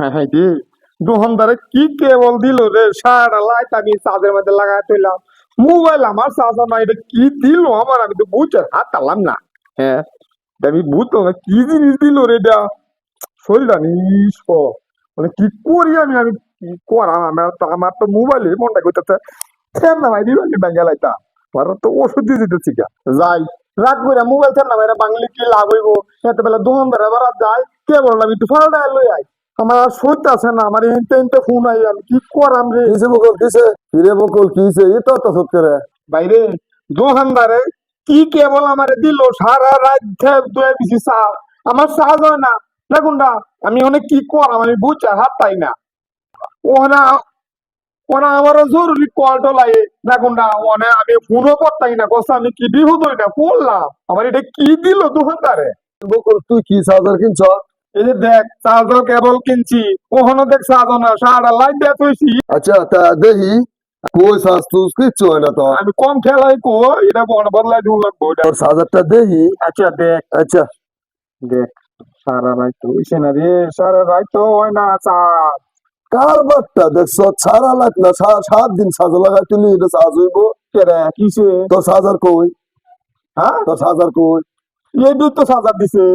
হ্যাঁ হ্যাঁ দি দোকানদারে কি কেবল দিল রে, সারা লাইট আমি চার্জের মধ্যে লাগাই তুইলাম, মোবাইল আমার চার্জার নাই, এটা কি দিল আমার, আমি তো বুঝতে হাত পারলাম না। হ্যাঁ, এটা আমি বুঝতো না কি জিনিস দিল রে এটা, শরীরটা নিস মানে কি করি আমি, আমি কি করাম, আমার তো মোবাইলে মনটা করতেছে ফের না ভাই দিল না গেলাইতা, আমার তো ওষুধ দিয়ে দিতেছি গা। যাই রাগ করে মোবাইল ফের না ভাই বাংলি কি লাভ হইব, এত বেলা দোকানদার এবার যাই কে বললাম একটু ফালটা লই আই, আমার আর সহ্য আছে না, আমার এই ফোন আই, আমি কি করাম রে। কিসে বকল কিসে ফিরে বকল কিসে এ তো সত করে বাইরে দোকানদারে কি কেবল আমারে দিল, সারা রাত ধুয়ে দিছি চা, আমার চা হয় না দেখুন না, আমি অনেক কি করাম আমি বুঝছি হাত পাই না। ওনা ওনা আমারও জরুরি কল টলাই দেখুন না, ওনে আমি ফোনও করতাই না, কষ্ট আমি কি বিহুদ হই না করলাম, আমার এটা কি দিল দোকানদারে। বকল তুই কি চার্জার কিনছ এই যে দেখ চার্জার কেবল কিনছি, ওখানে দেখ চার্জার না, সারা লাইট দিয়ে তুইছি, আচ্ছা তা দেখি কই চার্জ তুই কিচ্ছু হয় না তো আমি কম খেলাই কো এটা বদলাই দিন লাগবো এটা। তোর চার্জারটা দেখি আচ্ছা দেখ আচ্ছা দেখ, সারা রাত তো হইছে না রে, সারা রাত তো হয় না চার্জ। কারবারটা দেখছ সারা লাখ না 7 দিন চার্জ লাগাই তুলি এটা চার্জ হইব কেরে কিসে? তোর চার্জার কই হ্যাঁ তোর চার্জার কই এই দুধ তো চার্জার দিছে।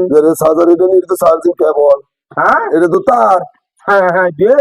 চার্জার এটা নিয়ে তো চার্জিং কেবল হ্যাঁ এটা তো তার হ্যাঁ হ্যাঁ দে